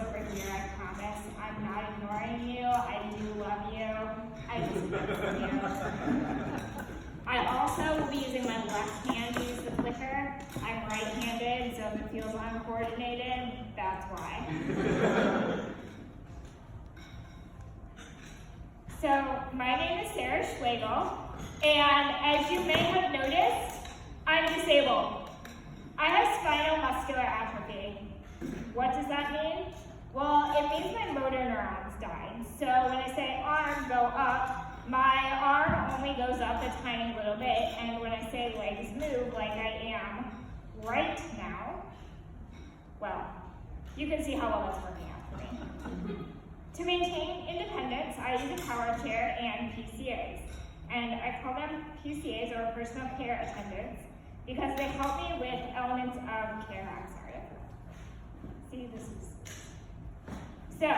over here, I promise. I'm not ignoring you. I do love you. I just miss you. I also will be using my left hand to use the clicker. I'm right-handed, so if it feels uncoordinated, that's why. So, my name is Sarah Schlegel, and as you may have noticed, I'm disabled. I have spinal muscular atrophy. What does that mean? Well, it means my motor neurons died. So when I say arm, go up, my arm only goes up a tiny little bit, and when I say legs move like I am right now, well, you can see how well that's working out for me. To maintain independence, I use a power chair and PCAs. And I call them PCAs, or personal care attendants, because they help me with elements of care. I'm sorry. See, this is... So,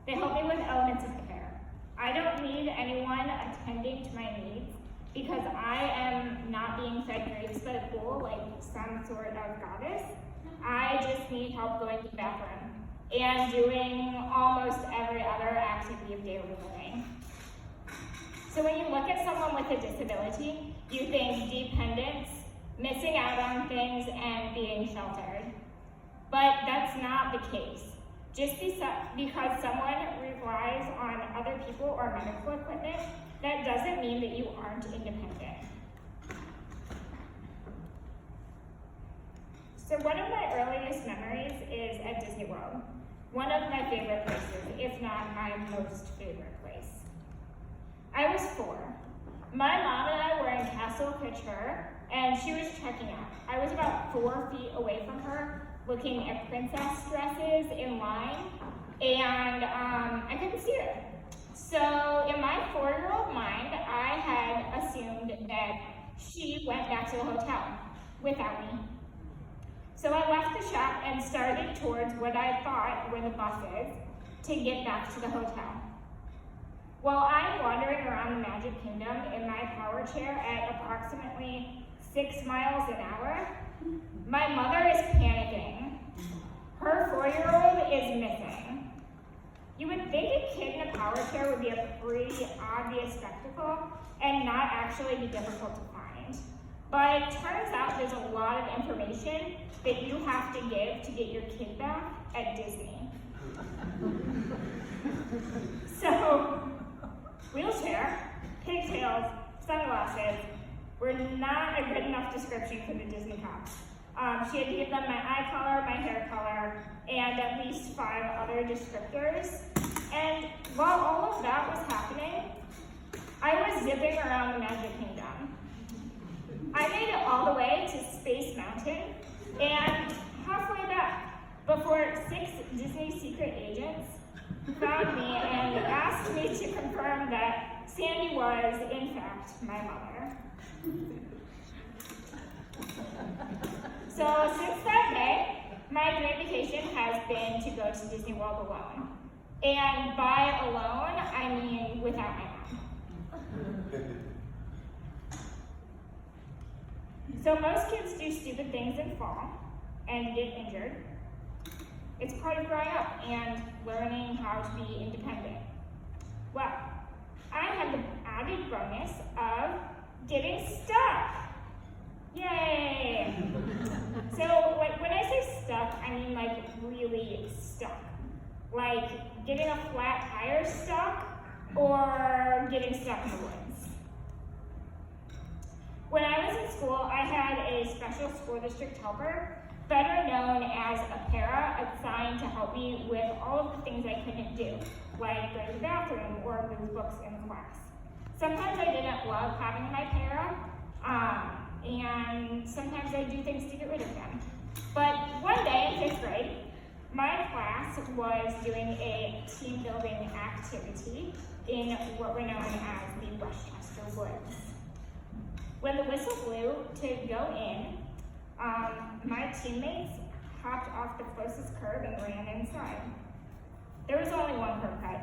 they help me with elements of care. I don't need anyone attending to my needs because I am not being fed grapes by the pool like some sort of goddess. I just need help going to the bathroom and doing almost every other activity of daily living. So when you look at someone with a disability, you think dependence, missing out on things, and being sheltered. But that's not the case. Just because someone relies on other people or medical equipment, that doesn't mean that you aren't independent. So one of my earliest memories is at Disney World. One of my favorite places, if not my most favorite place. I was 4. My mom and I were in Castle Couture, and she was checking out. I was about 4 feet away from her, looking at princess dresses in line, and I couldn't see her. So in my 4-year-old mind, I had assumed that she went back to the hotel without me. So I left the shop and started towards what I thought were the buses to get back to the hotel. While I'm wandering around the Magic Kingdom in my power chair at approximately 6 miles an hour, my mother is panicking. Her 4-year-old is missing. You would think a kid in a power chair would be a pretty obvious spectacle and not actually be difficult to find. But it turns out there's a lot of information that you have to give to get your kid back at Disney. So, wheelchair, pigtails, sunglasses were not a good enough description for the Disney cops. She had to give them my eye color, my hair color, and at least 5 other descriptors. And while all of that was happening, I was zipping around the Magic Kingdom. I made it all the way to Space Mountain, and halfway back, before 6 Disney secret agents found me and asked me to confirm that Sandy was, in fact, my mother. So since that day, my dream vacation has been to go to Disney World alone. And by alone, I mean without my mom. So most kids do stupid things and fall and get injured. It's part of growing up and learning how to be independent. Well, I had the added bonus of getting stuck. Yay! So when I say stuck, I mean like really stuck. Like getting a flat tire stuck or getting stuck in the woods. When I was in school, I had a special school district helper, better known as a para, assigned to help me with all of the things I couldn't do, like go to the bathroom or move books in class. Sometimes I didn't love having my para, and sometimes I do things to get rid of them. But one day in 5th grade, my class was doing a team building activity in what were known as the Westchester Woods. When the whistle blew to go in, my teammates hopped off the closest curb and ran inside. There was only one curb cut.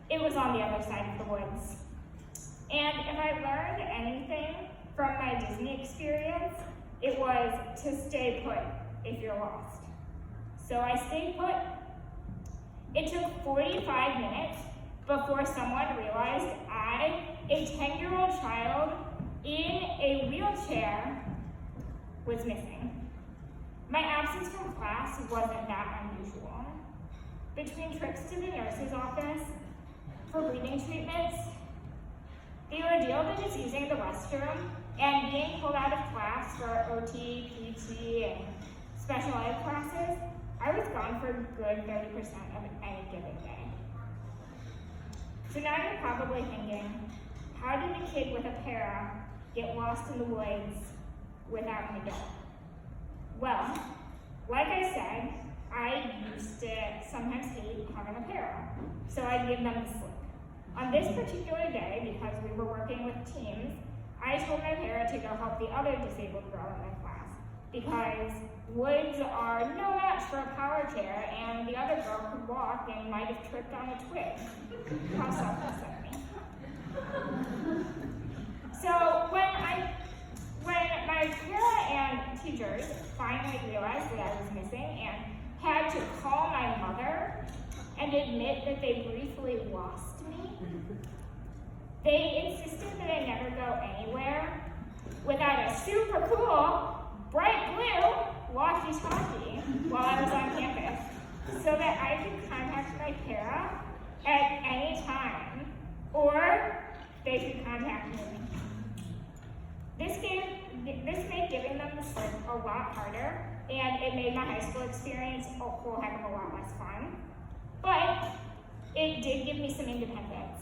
It was on the other side of the woods. And if I learned anything from my Disney experience, it was to stay put if you're lost. So I stayed put It took 45 minutes before someone realized I, a 10-year-old child in a wheelchair, was missing. My absence from class wasn't that unusual. Between trips to the nurse's office for bleeding treatments, the ordeal that is using the restroom, and being pulled out of class for OT, PT, and special ed classes, I was gone for a good 30% of any given day. So now you're probably thinking, how did a kid with a para get lost in the woods without an adult? Well, like I said, I used to sometimes hate having a para, so I'd give them the slip. On this particular day, because we were working with teams, I told my para to go help the other disabled girl in my class, because woods are no match for a power chair, and the other girl could walk and might have tripped on a twig. How selfless of me. So when my para and teachers finally realized that I was missing and had to call my mother and admit that they briefly lost me, they insisted that I never go anywhere without a super cool, bright blue walkie-talkie while I was on campus, so that I could contact my para at any time, or they could contact me. This made giving them the slip a lot harder, and it made my high school experience a whole heck of a lot less fun. But it did give me some independence.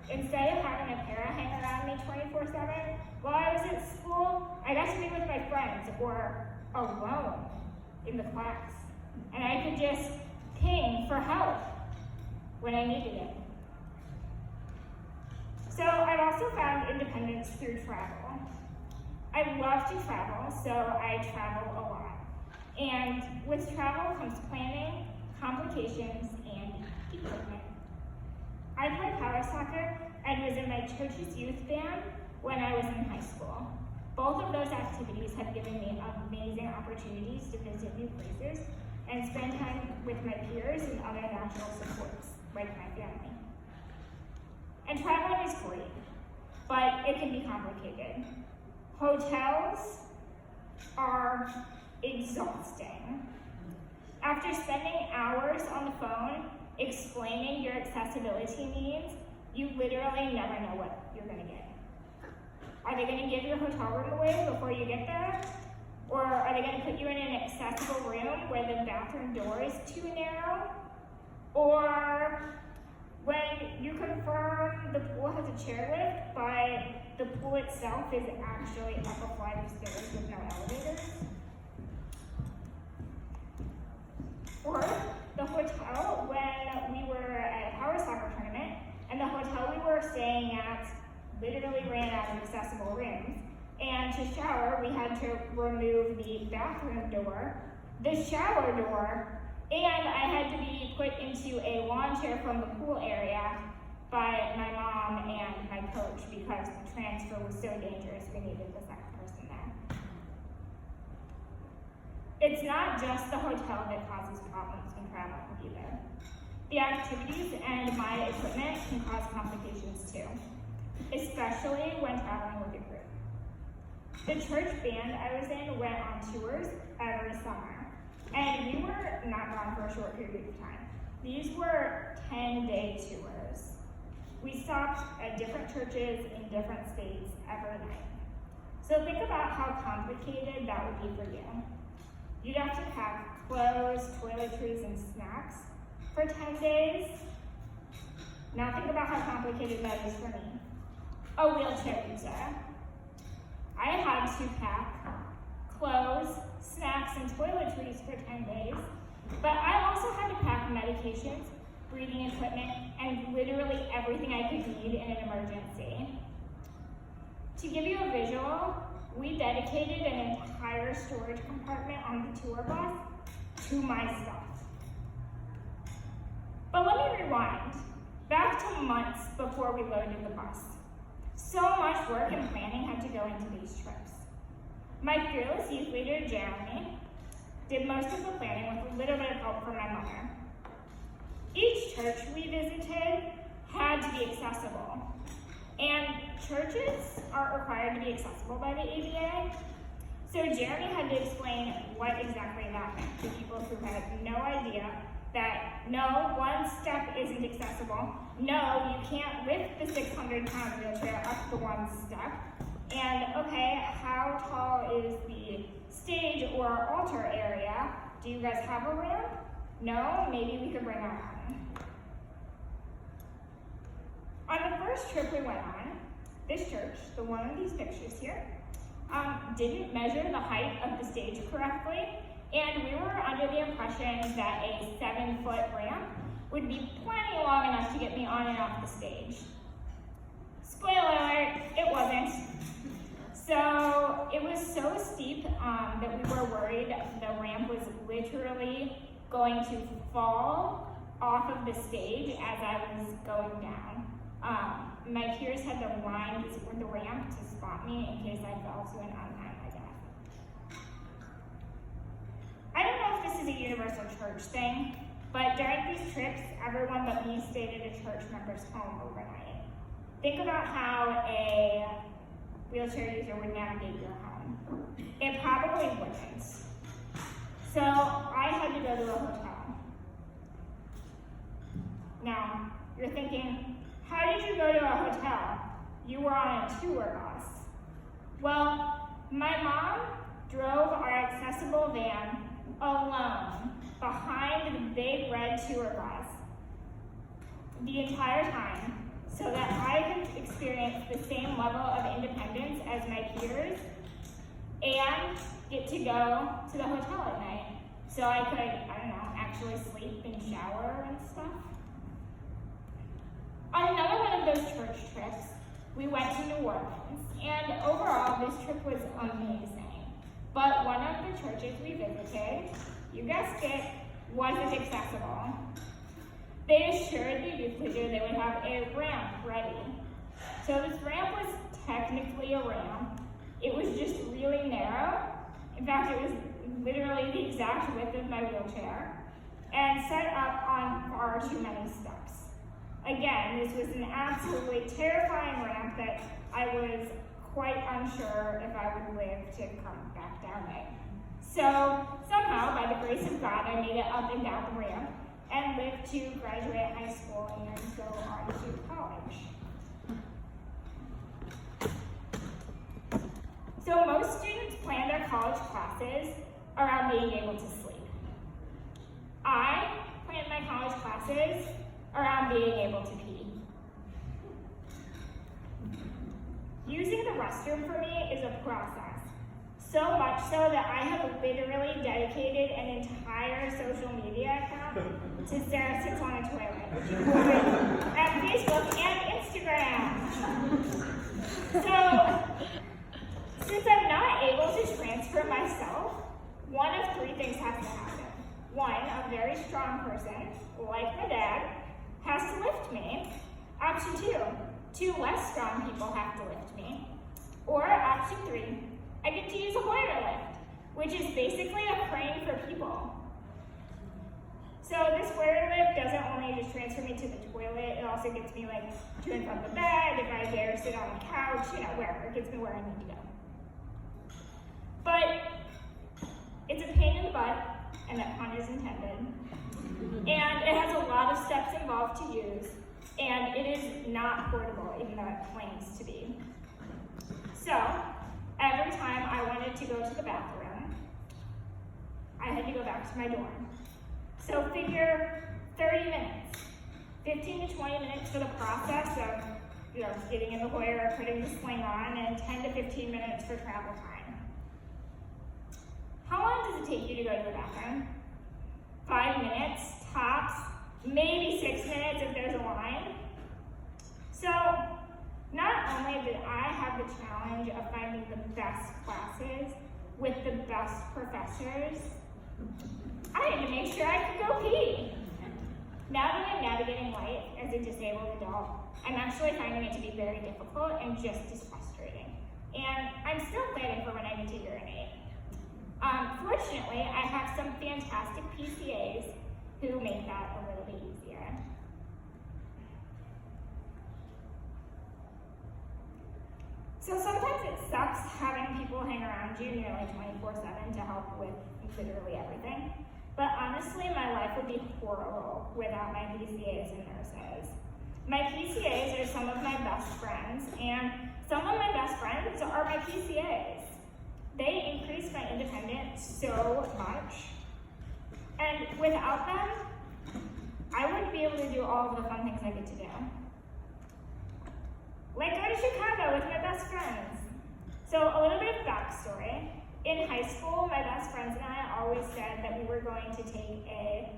Instead of having a para hang around me 24/7 while I was at school, I got to be with my friends or alone in the class. And I could just ping for help when I needed it. So I've also found independence through travel. I love to travel, so I travel a lot. And with travel comes planning, complications, and equipment. I played power soccer and was in my church's youth band when I was in high school. Both of those activities have given me amazing opportunities to visit new places and spend time with my peers and other natural supports, like my family. And traveling is great, but it can be complicated. Hotels are exhausting. After spending hours on the phone explaining your accessibility needs, you literally never know what you're gonna get. Are they gonna give your hotel room away before you get there? Or are they gonna put you in an accessible room where the bathroom door is too narrow? Or when you confirm the pool has a chairlift, but the pool itself is actually up a flight of stairs with no elevators? Or the hotel, when we were at a power soccer tournament, and the hotel we were staying at literally ran out of accessible rooms, and to shower, we had to remove the bathroom door, the shower door, and I had to be put into a lawn chair from the pool area by my mom and my coach because the transfer was so dangerous we needed the second person there. It's not just the hotel that causes problems when traveling either. The activities and my equipment can cause complications too, especially when traveling with a group. The church band I was in went on tours every summer, and we were not gone for a short period of time. These were 10-day tours. We stopped at different churches in different states every night. So think about how complicated that would be for you. You'd have to pack clothes, toiletries, and snacks for 10 days. Now think about how complicated that is for me, a wheelchair user. I had to pack clothes, snacks, and toiletries for 10 days, but I also had to pack medications, breathing equipment, and literally everything I could need in an emergency. To give you a visual, we dedicated an entire storage compartment on the tour bus to my stuff. But let me rewind, back to months before we loaded the bus. So much work and planning had to go into these trips. My fearless youth leader, Jeremy, did most of the planning with a little bit of help from my mother. Each church we visited had to be accessible. And churches aren't required to be accessible by the ADA. So Jeremy had to explain what exactly that meant to people who had no idea that no, one step isn't accessible. No, you can't lift the 600-pound wheelchair up the one step. And okay, how tall is the stage or altar area? Do you guys have a ramp? No, maybe we could bring our own. On the first trip we went on, this church, the one in these pictures here, didn't measure the height of the stage correctly, and we were under the impression that a 7-foot ramp would be plenty long enough to get me on and off the stage. Spoiler alert, it wasn't. So it was so steep that we were worried the ramp was literally going to fall off of the stage as I was going down. My peers had to line the ramp to spot me in case I fell to an untimely death. I don't know if this is a universal church thing, but during these trips, everyone but me stayed at a church member's home overnight. Think about how a wheelchair user would navigate your home. It probably wouldn't. So I had to go to a hotel. Now, you're thinking, how did you go to a hotel? You were on a tour bus. Well, my mom drove our accessible van alone behind the big red tour bus the entire time so that I could experience the same level of independence as my peers and get to go to the hotel at night so I could, actually sleep and shower and stuff. On another one of those church trips, we went to New Orleans, and overall this trip was amazing. But one of the churches we visited, you guessed it, wasn't accessible. They assured the youth leader they would have a ramp ready. So this ramp was technically a ramp. It was just really narrow. In fact, it was literally the exact width of my wheelchair and set up on far too many steps. Again, this was an absolutely terrifying ramp that I was quite unsure if I would live to come back down it. So somehow, by the grace of God, I made it up and down the ramp and lived to graduate high school and go on to college. So most students plan their college classes around being able to sleep. I planned my college classes around being able to pee. Using the restroom for me is a process. So much so that I have literally dedicated an entire social media account to Sarah Sits on a Toilet, which you can find at Facebook and Instagram. So, since I'm not able to transfer myself, one of three things has to happen. One, a very strong person, like my dad, has to lift me. Option two less strong people have to lift me. Or option three, I get to use a Hoyer lift, which is basically a crane for people. So this Hoyer lift doesn't only just transfer me to the toilet, it also gets me to and from the bed, if I dare sit on the couch, wherever. It gets me where I need to go. But it's a pain in the butt, and that pun is intended. And it has a lot of steps involved to use, and it is not portable, even though it claims to be. So, every time I wanted to go to the bathroom, I had to go back to my dorm. So figure 30 minutes, 15 to 20 minutes for the process of getting in the Hoyer or putting the sling on, and 10 to 15 minutes for travel time. How long does it take you to go to the bathroom? 5 minutes, tops, maybe 6 minutes if there's a line. So, not only did I have the challenge of finding the best classes with the best professors, I had to make sure I could go pee. Now that I'm navigating life as a disabled adult, I'm actually finding it to be very difficult and just as frustrating. And I'm still planning for when I get to urinate. Fortunately, I have some fantastic PCAs who make that a little bit easier. story. So sometimes it sucks having people hang around you nearly 24/7 to help with literally everything. But honestly, my life would be horrible without my PCAs and nurses. My PCAs are some of my best friends, and some of my best friends are my PCAs. They increase my independence so much. And without them, I wouldn't be able to do all of the fun things I get to do. Like go to Chicago with my best friends. So a little bit of backstory. In high school, my best friends and I always said that we were going to take a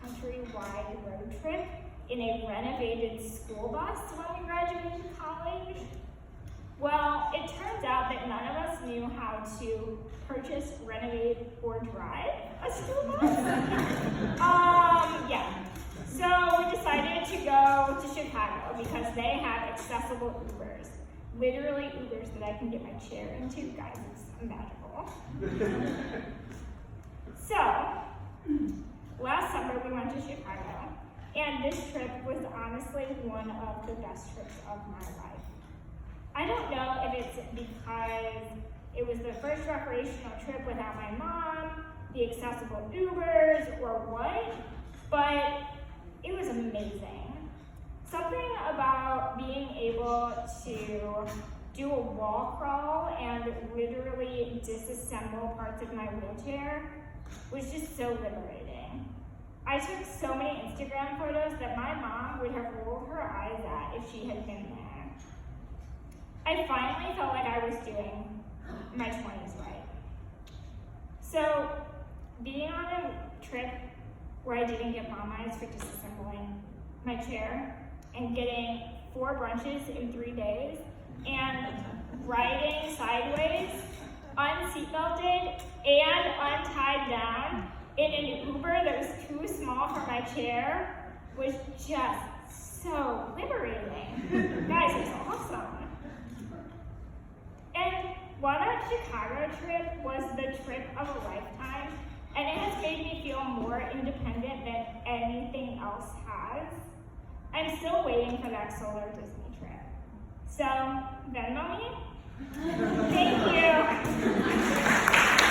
countrywide road trip in a renovated school bus when we graduated college. Well, it turns out that none of us knew how to purchase, renovate, or drive a school bus. Yeah. So we decided to go to Chicago because they have accessible Ubers. Literally Ubers that I can get my chair into. Guys, it's magical. So, last summer we went to Chicago, and this trip was honestly one of the best trips of my life. I don't know if it's because it was the first recreational trip without my mom, the accessible Ubers, or what, but it was amazing. Something about being able to do a wall crawl and literally disassemble parts of my wheelchair was just so liberating. I took so many Instagram photos that my mom would have rolled her eyes at if she had been there. I finally felt like I was doing my 20s right. So being on a trip where I didn't get mom eyes for disassembling my chair and getting 4 brunches in 3 days and riding sideways, unseatbelted and untied down in an Uber that was too small for my chair was just so liberating. Guys, it was awesome. And while that Chicago trip was the trip of a lifetime, and it has made me feel more independent than anything else has, I'm still waiting for that solar Disney trip. So, Venmo me? Thank you.